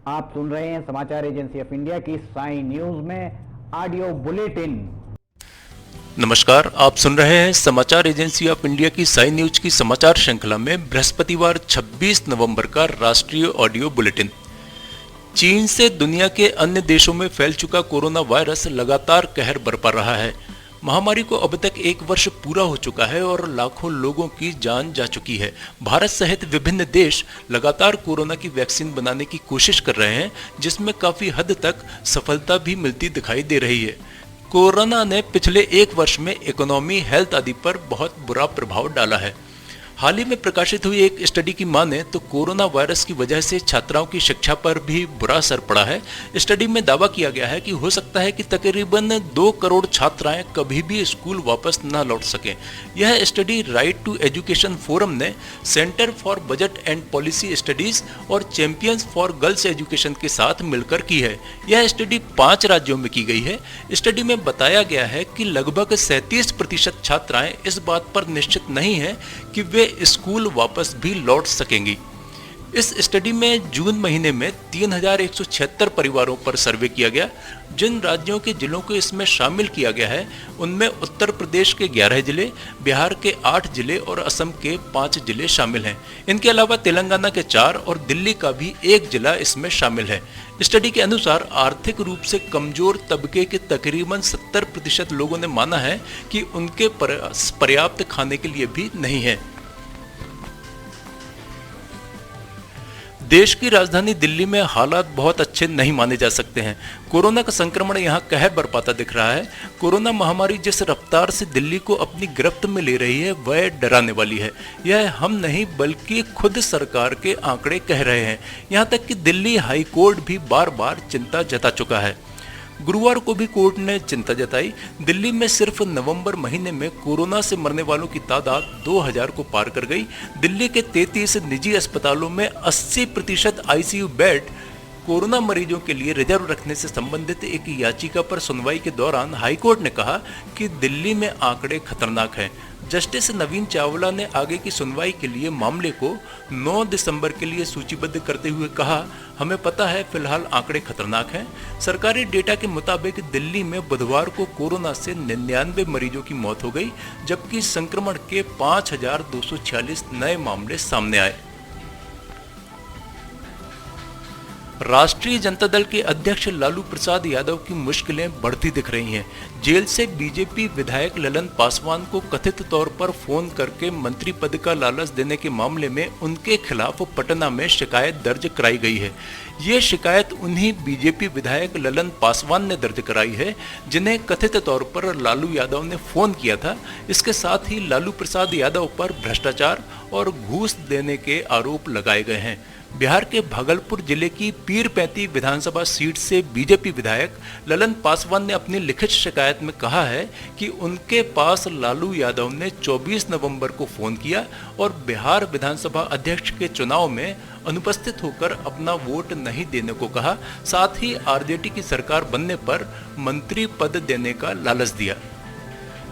आप सुन रहे हैं समाचार एजेंसी ऑफ इंडिया की साई न्यूज में ऑडियो बुलेटिन। नमस्कार, आप सुन रहे हैं समाचार एजेंसी ऑफ इंडिया की साई न्यूज की समाचार श्रृंखला में बृहस्पतिवार 26 नवंबर का राष्ट्रीय ऑडियो बुलेटिन। चीन से दुनिया के अन्य देशों में फैल चुका कोरोना वायरस लगातार कहर बरपा रहा है। महामारी को अब तक 1 वर्ष पूरा हो चुका है और लाखों लोगों की जान जा चुकी है। भारत सहित विभिन्न देश लगातार कोरोना की वैक्सीन बनाने की कोशिश कर रहे हैं, जिसमें काफी हद तक सफलता भी मिलती दिखाई दे रही है। कोरोना ने पिछले 1 वर्ष में इकोनॉमी, हेल्थ आदि पर बहुत बुरा प्रभाव डाला है। हाल ही में प्रकाशित हुई एक स्टडी की माने तो कोरोना वायरस की वजह से छात्राओं की शिक्षा पर भी बुरा असर पड़ा है। स्टडी में दावा किया गया है कि हो सकता है कि तकरीबन 2 करोड़ छात्राएं कभी भी स्कूल वापस न लौट सकें। यह study right to education forum ने centre for budget and policy studies और चैंपियंस फॉर गर्ल्स एजुकेशन के साथ मिलकर की है। यह स्टडी 5 राज्यों में की गई है। स्टडी में बताया गया है कि लगभग 37% छात्राएं इस बात पर निश्चित नहीं है कि वे स्कूल वापस भी लौट सकेंगी। इस स्टडी में जून महीने में 3176 परिवारों पर सर्वे किया गया। जिन राज्यों के जिलों को इसमें शामिल किया गया है उनमें उत्तर प्रदेश के 11 जिले, बिहार के 8 जिले और असम के 5 जिले शामिल हैं। इनके अलावा तेलंगाना के 4 और दिल्ली का भी 1 जिला इसमें शामिल है। स्टडी के अनुसार आर्थिक रूप से कमजोर तबके के तकरीबन 70% लोगों ने माना है कि उनके पास पर्याप्त खाने के लिए भी नहीं है। देश की राजधानी दिल्ली में हालात बहुत अच्छे नहीं माने जा सकते हैं। कोरोना का संक्रमण यहां कहर बरपाता दिख रहा है। कोरोना महामारी जिस रफ्तार से दिल्ली को अपनी गिरफ्त में ले रही है वह डराने वाली है। यह हम नहीं बल्कि खुद सरकार के आंकड़े कह रहे हैं। यहां तक कि दिल्ली हाई कोर्ट भी बार बार चिंता जता चुका है। गुरुवार को भी कोर्ट ने चिंता जताई। दिल्ली में सिर्फ नवंबर महीने में कोरोना से मरने वालों की तादाद 2000 को पार कर गई। दिल्ली के 33 निजी अस्पतालों में 80% आईसीयू बेड कोरोना मरीजों के लिए रिजर्व रखने से संबंधित एक याचिका पर सुनवाई के दौरान हाईकोर्ट ने कहा कि दिल्ली में आंकड़े खतरनाक हैं। जस्टिस नवीन चावला ने आगे की सुनवाई के लिए मामले को 9 दिसंबर के लिए सूचीबद्ध करते हुए कहा, हमें पता है फिलहाल आंकड़े खतरनाक हैं। सरकारी डेटा के मुताबिक दिल्ली में बुधवार को कोरोना से 99 मरीजों की मौत हो गई, जबकि संक्रमण के 5246 नए मामले सामने आए। राष्ट्रीय जनता दल के अध्यक्ष लालू प्रसाद यादव की मुश्किलें बढ़ती दिख रही हैं। जेल से बीजेपी विधायक ललन पासवान को कथित तौर पर फोन करके मंत्री पद का लालच देने के मामले में उनके खिलाफ पटना में शिकायत दर्ज कराई गई है। ये शिकायत उन्हीं बीजेपी विधायक ललन पासवान ने दर्ज कराई है जिन्हें कथित तौर पर लालू यादव ने फोन किया था। इसके साथ ही लालू प्रसाद यादव पर भ्रष्टाचार और घूस देने के आरोप लगाए गए हैं। बिहार के भागलपुर जिले की पीरपैंती विधानसभा सीट से बीजेपी विधायक ललन पासवान ने अपनी लिखित शिकायत में कहा है कि उनके पास लालू यादव ने 24 नवंबर को फोन किया और बिहार विधानसभा अध्यक्ष के चुनाव में अनुपस्थित होकर अपना वोट नहीं देने को कहा। साथ ही आरजेडी की सरकार बनने पर मंत्री पद देने का लालच दिया।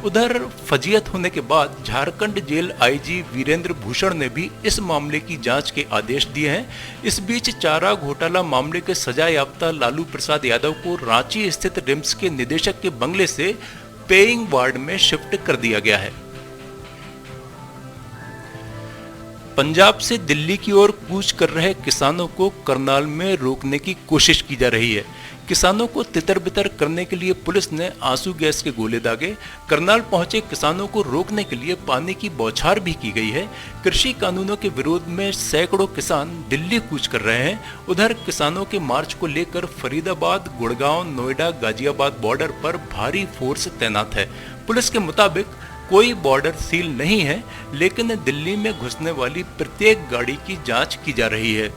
उधर फजीयत होने के बाद झारखंड जेल आईजी वीरेंद्र भूषण ने भी इस मामले की जांच के आदेश दिए हैं। इस बीच चारा घोटाला मामले के सजा याफ्ता लालू प्रसाद यादव को रांची स्थित रिम्स के निदेशक के बंगले से पेइंग वार्ड में शिफ्ट कर दिया गया है। पंजाब से दिल्ली की ओर कूच कर रहे किसानों को करनाल में रोकने की कोशिश की जा रही है। किसानों को तितर बितर करने के लिए पुलिस ने आंसू गैस के गोले दागे। करनाल पहुंचे किसानों को रोकने के लिए पानी की बौछार भी की गई है। कृषि कानूनों के विरोध में सैकड़ों किसान दिल्ली कूच कर रहे हैं। उधर किसानों के मार्च को लेकर फरीदाबाद, गुड़गांव, नोएडा, गाजियाबाद बॉर्डर पर भारी फोर्स तैनात है। पुलिस के मुताबिक कोई बॉर्डर सील नहीं है, लेकिन दिल्ली में घुसने वाली प्रत्येक गाड़ी की जांच की जा रही है।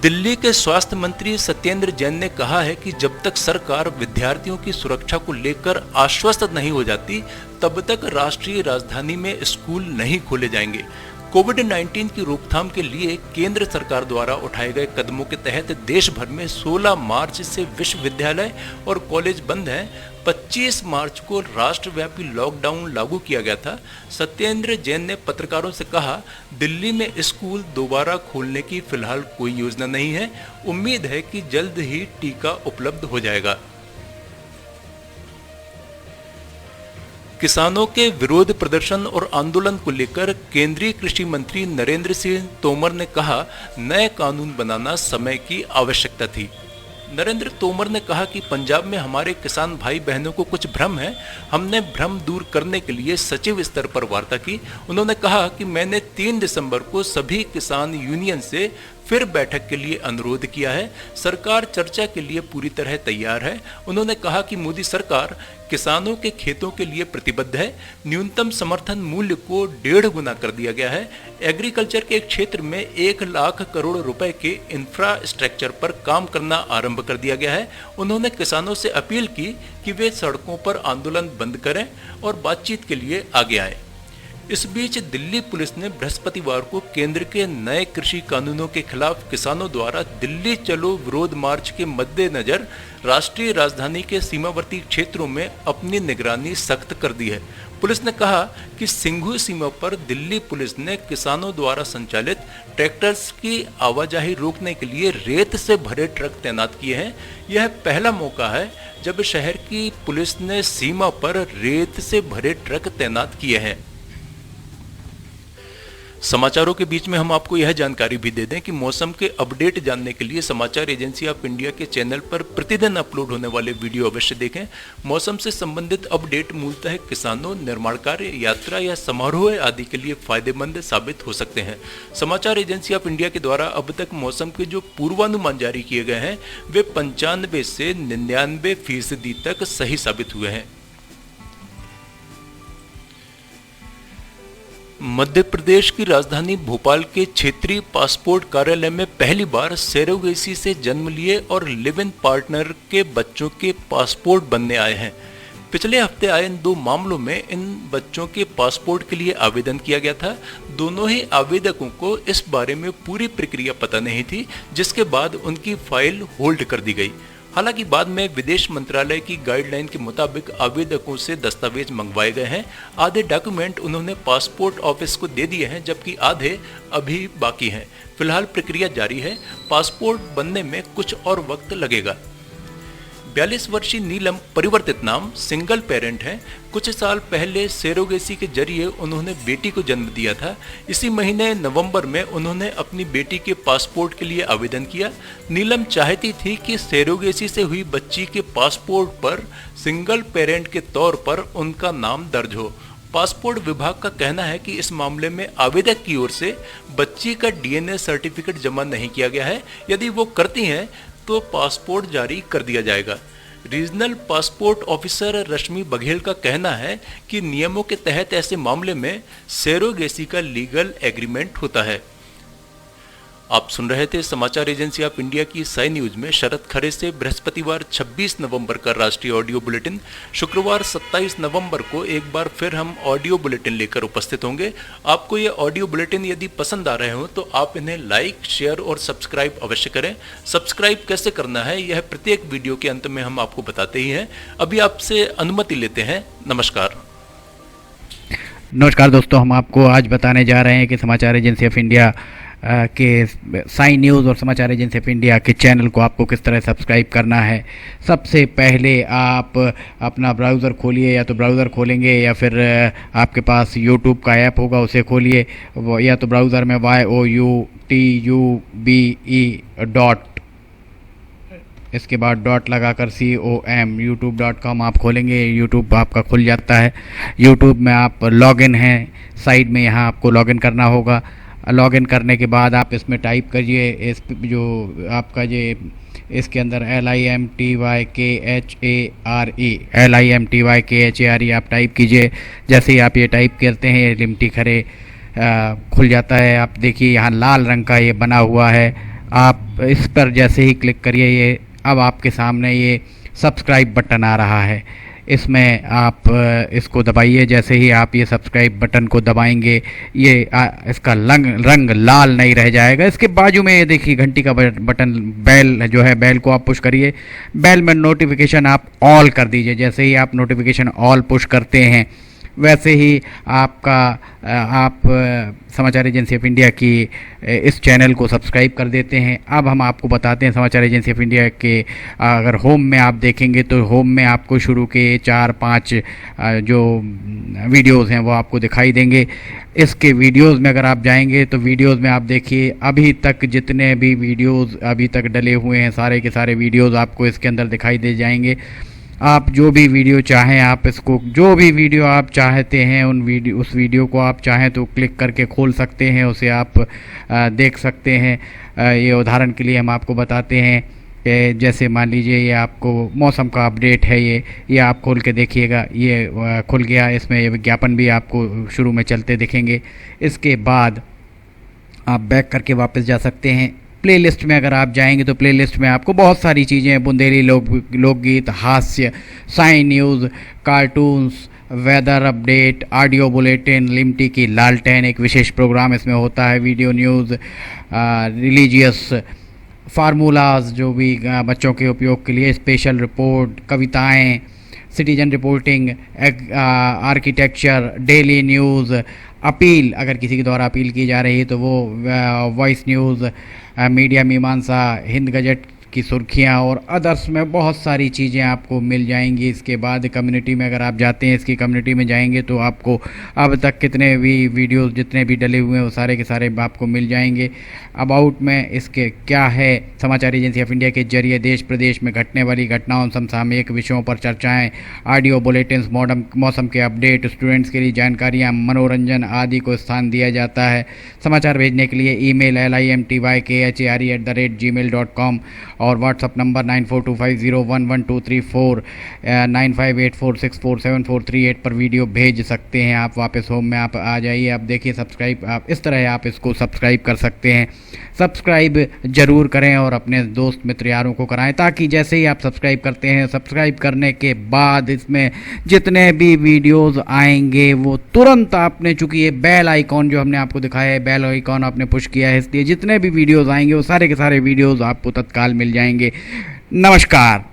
दिल्ली के स्वास्थ्य मंत्री सत्येंद्र जैन ने कहा है कि जब तक सरकार विद्यार्थियों की सुरक्षा को लेकर आश्वस्त नहीं हो जाती, तब तक राष्ट्रीय राजधानी में स्कूल नहीं खोले जाएंगे। कोविड-19 की रोकथाम के लिए केंद्र सरकार द्वारा उठाए गए कदमों के तहत देश भर में 16 मार्च से विश्वविद्यालय और कॉलेज बंद हैं। 25 मार्च को राष्ट्रव्यापी लॉकडाउन लागू किया गया था। सत्येंद्र जैन ने पत्रकारों से कहा, दिल्ली में स्कूल दोबारा खोलने की फिलहाल कोई योजना नहीं है। उम्मीद है कि जल्द ही टीका उपलब्ध हो जाएगा। किसानों के विरोध प्रदर्शन और आंदोलन को लेकर केंद्रीय कृषि मंत्री नरेंद्र सिंह तोमर ने कहा, नए कानून बनाना समय की आवश्यकता थी। नरेंद्र तोमर ने कहा कि पंजाब में हमारे किसान भाई बहनों को कुछ भ्रम है। हमने भ्रम दूर करने के लिए सचिव स्तर पर वार्ता की। उन्होंने कहा कि मैंने 3 दिसंबर को सभी किसान यूनियन से फिर बैठक के लिए अनुरोध किया है। सरकार चर्चा के लिए पूरी तरह तैयार है। उन्होंने कहा कि मोदी सरकार किसानों के खेतों के लिए प्रतिबद्ध है। न्यूनतम समर्थन मूल्य को 1.5 गुना कर दिया गया है। एग्रीकल्चर के क्षेत्र में 1 लाख करोड़ रुपए के इंफ्रास्ट्रक्चर पर काम करना आरंभ कर दिया गया है। उन्होंने किसानों से अपील की कि वे सड़कों पर आंदोलन बंद करें और बातचीत के लिए आगे आएं। इस बीच दिल्ली पुलिस ने बृहस्पतिवार को केंद्र के नए कृषि कानूनों के खिलाफ किसानों द्वारा दिल्ली चलो विरोध मार्च के मद्देनजर राष्ट्रीय राजधानी के सीमावर्ती क्षेत्रों में अपनी निगरानी सख्त कर दी है। पुलिस ने कहा कि सिंघू सीमा पर दिल्ली पुलिस ने किसानों द्वारा संचालित ट्रैक्टर्स की आवाजाही रोकने के लिए रेत से भरे ट्रक तैनात किए हैं। यह पहला मौका है जब शहर की पुलिस ने सीमा पर रेत से भरे ट्रक तैनात किए हैं। समाचारों के बीच में हम आपको यह जानकारी भी दे दें कि मौसम के अपडेट जानने के लिए समाचार एजेंसी ऑफ इंडिया के चैनल पर प्रतिदिन अपलोड होने वाले वीडियो अवश्य देखें। मौसम से संबंधित अपडेट मूलतः किसानों, निर्माण कार्य, यात्रा या समारोह आदि के लिए फायदेमंद साबित हो सकते हैं। समाचार एजेंसी ऑफ इंडिया के द्वारा अब तक मौसम के जो पूर्वानुमान जारी किए गए हैं वे 95 से 99% तक सही साबित हुए हैं। मध्य प्रदेश की राजधानी भोपाल के क्षेत्रीय पासपोर्ट कार्यालय में पहली बार सेरोगेसी से जन्म लिए और लिव इन पार्टनर के बच्चों के पासपोर्ट बनने आए हैं। पिछले हफ्ते आए इन 2 मामलों में इन बच्चों के पासपोर्ट के लिए आवेदन किया गया था। दोनों ही आवेदकों को इस बारे में पूरी प्रक्रिया पता नहीं थी, जिसके बाद उनकी फाइल होल्ड कर दी गई। हालांकि बाद में विदेश मंत्रालय की गाइडलाइन के मुताबिक आवेदकों से दस्तावेज मंगवाए गए हैं। आधे डॉक्यूमेंट उन्होंने पासपोर्ट ऑफिस को दे दिए हैं, जबकि आधे अभी बाकी हैं। फिलहाल प्रक्रिया जारी है। पासपोर्ट बनने में कुछ और वक्त लगेगा। 42 वर्षीय नीलम परिवर्तित नाम सिंगल पेरेंट हैं। कुछ साल पहले सेरोगेसी के जरिए उन्होंने बेटी को जन्म दिया था। इसी महीने नवंबर में उन्होंने अपनी बेटी के पासपोर्ट के लिए आवेदन किया। नीलम चाहती थी कि सेरोगेसी से हुई बच्ची के पासपोर्ट पर सिंगल पेरेंट के तौर पर उनका नाम दर्ज हो। पासपोर्ट विभाग का कहना है कि इस मामले में आवेदक की ओर से बच्ची का डीएनए सर्टिफिकेट जमा नहीं किया गया है। यदि वो करती हैं तो पासपोर्ट जारी कर दिया जाएगा। रीजनल पासपोर्ट ऑफिसर रश्मि बघेल का कहना है कि नियमों के तहत ऐसे मामले में सेरोगेसी का लीगल एग्रीमेंट होता है। आप सुन रहे थे समाचार एजेंसी ऑफ इंडिया की साई न्यूज में शरद खरे से बृहस्पतिवार 26 नवंबर का राष्ट्रीय ऑडियो बुलेटिन। शुक्रवार 27 नवंबर को एक बार फिर हम ऑडियो बुलेटिन लेकर उपस्थित होंगे। आपको ये ऑडियो बुलेटिन यदि पसंद आ रहे हो तो आप इन्हें लाइक, शेयर और सब्सक्राइब अवश्य करें। सब्सक्राइब कैसे करना है यह प्रत्येक वीडियो के अंत में हम आपको बताते ही हैं। अभी आपसे अनुमति लेते हैं। नमस्कार। नमस्कार दोस्तों, हम आपको आज बताने जा रहे हैं कि समाचार एजेंसी ऑफ इंडिया के साई न्यूज़ और समाचार एजेंसी ऑफ इंडिया के चैनल को आपको किस तरह सब्सक्राइब करना है। सबसे पहले आप अपना ब्राउज़र खोलिए, या तो ब्राउज़र खोलेंगे या फिर आपके पास यूट्यूब का ऐप होगा उसे खोलिए, या तो ब्राउज़र में youtube इसके बाद डॉट लगाकर com youtube.com आप खोलेंगे। यूट्यूब आपका खुल जाता है। यूट्यूब में आप लॉगिन हैं, साइड में यहाँ आपको लॉगिन करना होगा। लॉगिन करने के बाद आप इसमें टाइप करिए, इस जो आपका ये इसके अंदर LIMTYKHARE आप टाइप कीजिए। जैसे ही आप ये टाइप करते हैं लिमटी खरे खुल जाता है। आप देखिए यहाँ लाल रंग का ये बना हुआ है। आप इस पर जैसे ही क्लिक करिए, ये अब आपके सामने ये सब्सक्राइब बटन आ रहा है। इसमें आप इसको दबाइए। जैसे ही आप ये सब्सक्राइब बटन को दबाएंगे ये इसका रंग लाल नहीं रह जाएगा। इसके बाजू में ये देखिए घंटी का बटन, बेल जो है, बेल को आप पुश करिए। बेल में नोटिफिकेशन आप ऑल कर दीजिए। जैसे ही आप नोटिफिकेशन ऑल पुश करते हैं वैसे ही आपका आप समाचार एजेंसी ऑफ इंडिया की इस चैनल को सब्सक्राइब कर देते हैं। अब हम आपको बताते हैं समाचार एजेंसी ऑफ इंडिया के अगर होम में आप देखेंगे तो होम में आपको शुरू के 4-5 जो वीडियोस हैं वो आपको दिखाई देंगे। इसके वीडियोस में अगर आप जाएंगे तो वीडियोस में आप देखिए अभी तक जितने भी वीडियोस अभी तक डले हुए हैं सारे के सारे वीडियोस आपको इसके अंदर दिखाई दे जाएंगे। आप जो भी वीडियो चाहें, आप इसको जो भी वीडियो आप चाहते हैं उस वीडियो को आप चाहें तो क्लिक करके खोल सकते हैं, उसे आप देख सकते हैं। ये उदाहरण के लिए हम आपको बताते हैं कि जैसे मान लीजिए ये आपको मौसम का अपडेट है, ये आप खोल के देखिएगा, ये खुल गया। इसमें ये विज्ञापन भी आपको शुरू में चलते दिखेंगे। इसके बाद आप बैक करके वापस जा सकते हैं। प्लेलिस्ट में अगर आप जाएंगे तो प्लेलिस्ट में आपको बहुत सारी चीज़ें हैं, बुंदेली लोकगीत, हास्य, sign news, cartoons, weather update, audio bulletin, Limti की लालटेन एक विशेष प्रोग्राम इसमें होता है, वीडियो न्यूज़, रिलीजियस फार्मूलाज जो भी बच्चों के उपयोग के लिए, स्पेशल रिपोर्ट, कविताएं, citizen reporting, architecture, daily news, appeal अगर किसी के द्वारा अपील की जा रही है तो वो, वॉइस न्यूज़, मीडिया मीमांसा, हिंद गजट की सुर्खियाँ और अदर्स में बहुत सारी चीज़ें आपको मिल जाएंगी। इसके बाद कम्युनिटी में अगर आप जाते हैं, इसकी कम्युनिटी में जाएंगे तो आपको अब तक कितने भी वीडियोस जितने भी डले हुए हैं वो सारे के सारे आपको मिल जाएंगे। अबाउट में इसके क्या है, समाचार एजेंसी ऑफ इंडिया के जरिए देश प्रदेश में घटने वाली घटनाओं, समसामयिक विषयों पर चर्चाएँ, ऑडियो बुलेटिन्स, मौसम के अपडेट, स्टूडेंट्स के लिए जानकारियाँ, मनोरंजन आदि को स्थान दिया जाता है। समाचार भेजने के लिए ईमेल limtykhare@gmail.com और व्हाट्सअप नंबर 9425011234 9584647438 पर वीडियो भेज सकते हैं। आप वापस होम में आप आ जाइए, आप देखिए सब्सक्राइब, आप इस तरह आप इसको सब्सक्राइब कर सकते हैं। सब्सक्राइब ज़रूर करें और अपने दोस्त मित्र यारों को कराएं, ताकि जैसे ही आप सब्सक्राइब करते हैं, सब्सक्राइब करने के बाद इसमें जितने भी वीडियोज़ आएंगे वो तुरंत आपने, चूँकि ये बेल आइकॉन जो हमने आपको दिखाया है, बेल आइकॉन आपने पुश किया है, इसलिए जितने भी वीडियोज़ आएंगे वो सारे के सारे वीडियोज़ आपको तत्काल मिल जाएंगे। नमस्कार।